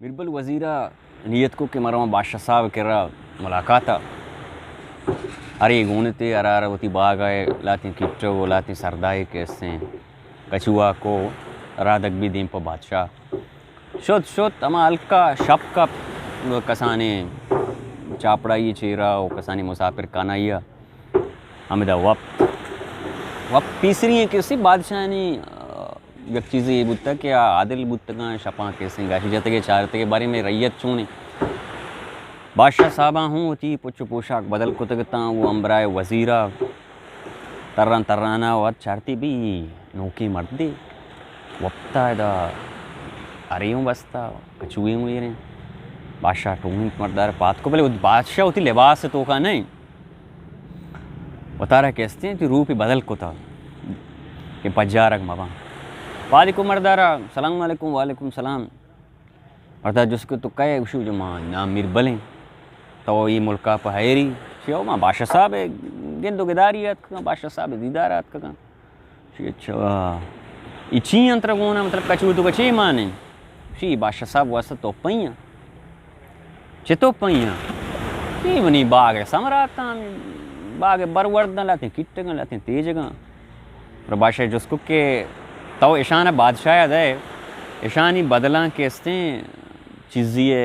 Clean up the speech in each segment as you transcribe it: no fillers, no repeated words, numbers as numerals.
बिरबल वज़ीरा नियत को कि मरवा बादशाह साहब करा मुलाकाता अरे गूनते अरारवती बाग आए लाती किट्टो लाती सरदाई कैसे कछुआ को राधक भी दीम पर बादशाह शोध शोध अमा अलका शब का कसाने चापड़ा ये चेरा और कसाने मुसाफिर कानाइया हमें दा वक्त तीसरी है किसी बादशाह ने एक चीज़ ये बुत्ता कि आदिल बुत्तगा शपा कैसे गाशी जाते के चारते के बारे में रैयत चूने बादशाह साहबा हूँ ती पुछ पोशाक बदल को तकता वो अम्बराए वज़ीरा तर्राना और चारती भी नौकी मर्दी वक्ता दा अरे यूँ बसता कचुए हुए रहे बादशाह टूंगी मर्दार बात को पहले बादशाह होती लिबास से तो का नहीं बता रहा कैसे हैं कि रूप ही बदल को था कि पज्जारक मवा पादी को मर्दारा सलाम वालेकुम वालेकुम सलाम मर्दार जिसको तो कहे उशु जो माँ नाम मीर बलें तो ये मुल्का पहरी शियो माँ बादशाह साहब है गेंदो गेदारियत का बादशाह साहब है दीदारात का अच्छा इची अंतर गोना मतलब कचू तो कचे माने शी बादशाह साहब वैसा तो पैया चितो पैया शी बनी बाग है समराता बाग बरवर्द लाते किट्टे लाते तेज गा और बादशाह जिसको के तो ईशान बादशाह है ईशानी बदला कैसे चीज़िए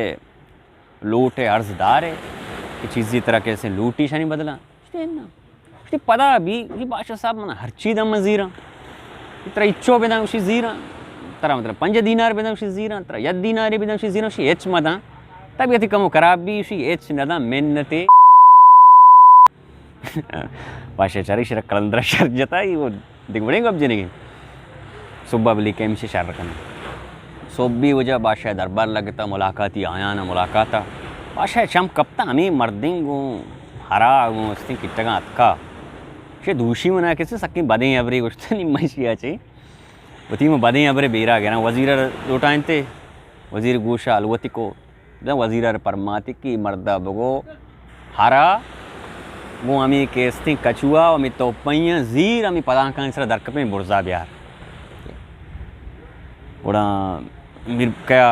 लूट है अर्जदार है कि चीज़ी तरह कैसे लूट ईशानी बदला ना पता भी ये बादशाह साहब मना हर चीज़ हम जीरा तरह इच्छो बेदा उसी जीरा तरह मतलब 5 दीनार बेदा उसी जीरा तरह 1 दीनार बेदा उसी जीरा उसी एच मदा तब यति कमो खराब भी उसी एच नदा मेहनते बादशाह चारी शर कलंदरा शर जता ही वो दिख बड़ेंगे अब जनेगी सुबह बली कैम से शार रखना सोबी वजह बादशाह दरबार लगता मुलाकाती आया ना मुलाकाता बादशाह शम कपता हमें मर्दिंगो हरा गो अस्ती किट्टगा अतका शे दूषी मना कैसे सकी बदें अबरे कुछ तो नहीं मशिया चाहिए उती में बदें अबरे बेरा गया ना वज़ीर लोटाइन थे वज़ीर गोशा अलवती को वज़ीर परमाती की मर्दा बगो हरा वो हमें केस्ती कछुआ हमें तो पैया जीर हमें पदांका इसरा दरक पे बुर्जा बिहार उड़ा मिर क्या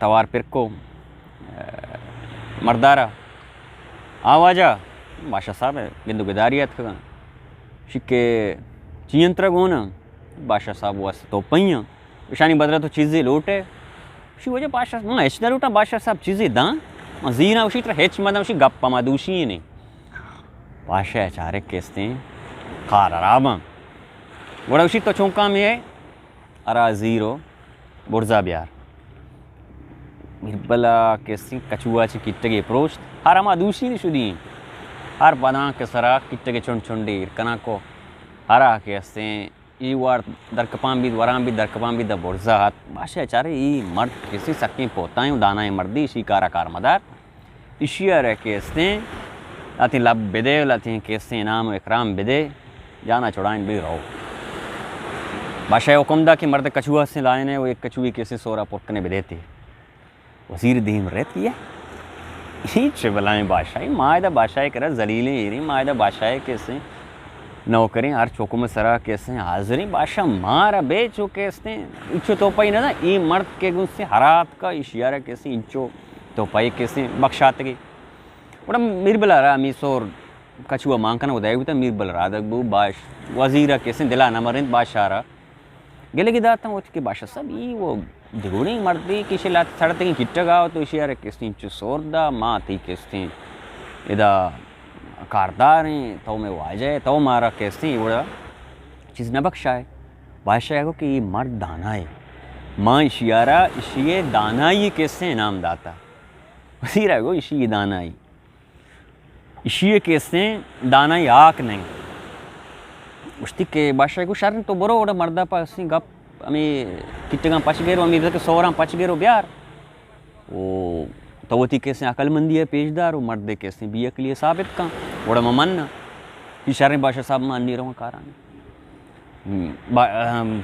तवार पिर को मर्दारा आवाजा बादशाह साहब है बिंदु बेदारियत का शिक्के चियंत्र गोना बादशाह साहब वस तो पैया ईशानी बदला तो चीज़ें लोटे शी वजह बादशाह माँ हेचना लूटा बादशाह साहब चीज़ें दा जीना उसी तरह हेच मदा उसी गप्पा मादूशी ही नहीं बादशाह चारे कैसे खार आराम बड़ा उसी तो चौंका में है अरा जीरो बुर्जा बिहार बिरबला कैसे कछुआ ची किट्टे के अप्रोच हर अमा दूसरी नहीं शुदी हर बना के सरा किट्टे के चुंडी कना को हरा कैसे ये वार दरकपाम भी वराम भी दरकपाम भी द बुर्जा हाथ बादशाह चारे ये मर्द किसी सकी पोता है दाना है मर्दी शिकारा कार मदार इशिया रह कैसे लाती लब बेदे लाती कैसे इनाम इकराम बेदे जाना चौड़ाइन भी रहो बादशाह हुक्मदा कि मर्द कछुआ से लाए ने वो एक कछुए कैसे सोरा पुटने बेदे थे वज़ीर दीम रहती है ये चबलाएं बादशाही मायदा बादशाह करा जलीलें एरी मायदा बादशाह कैसे नौकरें हर चौकों में सरा कैसे हाजिरी बादशाह मारा बेचो कैसे इच्छो तो पाई ना ये मर्द के गुण से हरात का इशियारा कैसे इच्छो तो पाई कैसे बख्शात गई बड़ा मीरबला रहा मीसोर कछुआ मांग का ना उदाय हुआ था मीरबल राधकबू बाश वज़ीरा कैसे दिला ना मरिंद बादशाह रहा गेले की दाता वो के बादशाह सब ये वो दिगुणी मर्दी किसी लात सड़ते की किट्टा गाओ तो इशियारा कैसे इंचो सोरदा माँ थी कैसे इदा कारदार हैं तो मैं वो आ जाए तो मारा कैसे बड़ा चीज़ न बख्शा है बादशाह को कि ये मर्द दाना है माँ इशियारा इशिये दाना ही कैसे इनाम दाता वज़ीरा को इशी दाना ही इशिये कैसे दाना ही आक नहीं उस्ती के बादशाह को शरण तो बरो ओड़ा मर्दा पास गप हमें किट्टेगा पच गेरो अमीर के सोरा पच गेरो ब्यार वो तो वो कैसे अकलमंदी है पेशदार वो मर्दे कैसे बिया के लिए साबित का बड़ा ममन्ना इशारे बादशाह साहब मान नहीं रहा कारान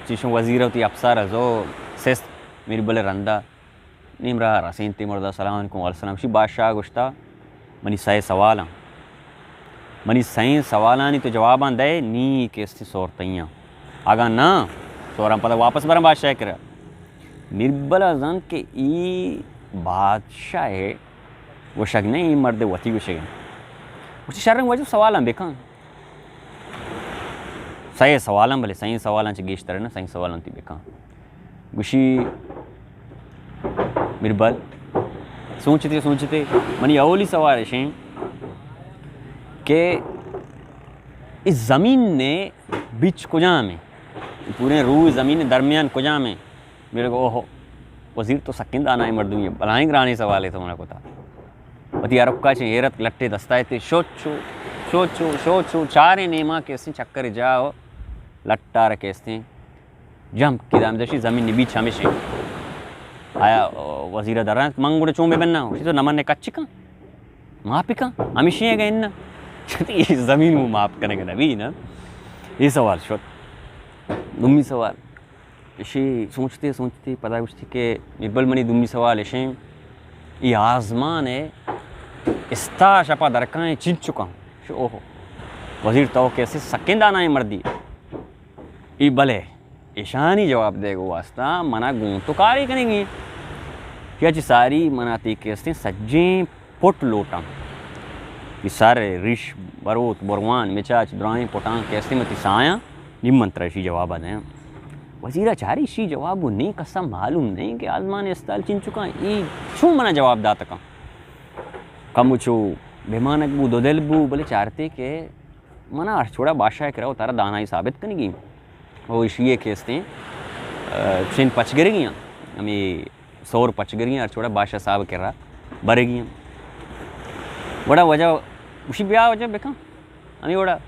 चीशों वज़ीर होती अफसर जो सेस मेरी बले रंदा निमरा रसीन तिमरदा सलाम अलैकुम शी बादशाह गुश्ता मनी सही सवाल मनी सही सवाल नहीं तो जवाब दे नी कैसे सोरतियाँ आगा ना सोरा पता वापस बरा बादशाह कर निर्बला जन के ई बादशाह है वो शक नहीं मर्द वती विषय उसी शरण वजह सवाल हम बेका सही सवाल भले सही सवाल गेश तरह ना सही सवाल थी बेका गुशी बिरबल सोचते सोचते मनी अवली सवाल है कि इस ज़मीन ने बीच कुजा में पूरे रू ज़मीन दरमियान कुजा में मेरे को ओहो वजीर तो सकिंद आना है मर्दू ये भलाई ग्रानी सवाल है तो मैंने को था वती अरक्का चे हेरत लट्टे दस्ताए थे सोचो चारे नेमा कैसे चक्कर जाओ लट्टा रखेस्ते जम कि दाम दशी ज़मीन ने बीच हमेशा आया वजीर दर्रा मंगुड़े चोंबे बनना उसी तो नमन ने कच्चिका मापिका हमेशा गए ना ये ज़मीन वो माप करने का नबी ना ये सवाल शोट दुम्मी सवाल इसे सोचते सोचते पता उठती कि निर्बल मनी दुम्मी सवाल इसे ये आज़मान है इस्ता शपा दरकाएं चिन चुका हूँ ओहो वजीर तो कैसे सकेंदा ना है मर्दी ये भले ईशानी जवाब देगा वास्ता मना गूं तो कारी करेंगी क्या जी सारी मनाती कैसे सज्जे पुट लोटा ये सारे रिश बरोत बरवान मिचाच द्राएं पोटां कैसे मती साया निमंत्र शी जवाब दें वजीरा चारी शी जवाब नहीं कसम मालूम नहीं कि आजमान इस्ताल चिन चुका ये छू मना जवाब दाता का कम छू बेमानक बू दोदिल बू बोले चाहते कि मना छोड़ा बादशाह कराओ तारा दाना ही साबित करेगी वो इशिए खेसते चीन पच गिर गई हमें सौर पच गिर गई छोड़ा बादशाह साहब कह रहा बरे गई बड़ा वजह उसी ब्याह वजह बेखा हमें बड़ा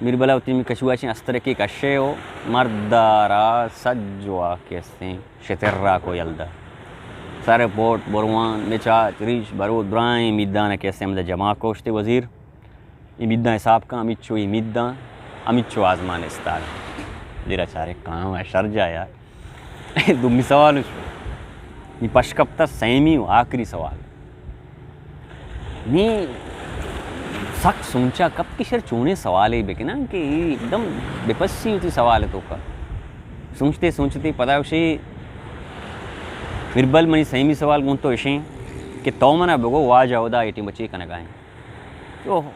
मिरबला उतनी में कछुआ चे अस्तर की कशे हो मर्दारा सज्जवा कैसे शतर्रा को यल्दा सारे पोट बरवान मिचाच रिश बरो द्राएं मिद्दान कैसे हम जमा कोशते वजीर ये मिद्दा हिसाब का अमिचो ये मिद्दा अमिचो आजमान इस्ताल जरा चारे काम है शर जा यार दुम्मी सवाल ये पशकप्ता सैमी आखिरी सवाल नहीं सख्त सोचा कब की शर चूने सवाल है बेके ना कि एकदम बेपस्सी होती सवाल है तो का सोचते सोचते पता उसे फिरबल मनी सही सवाल गुण तो इसे कि तो मना बगो वाह जाओदा एटी बच्चे कनक आए ओहो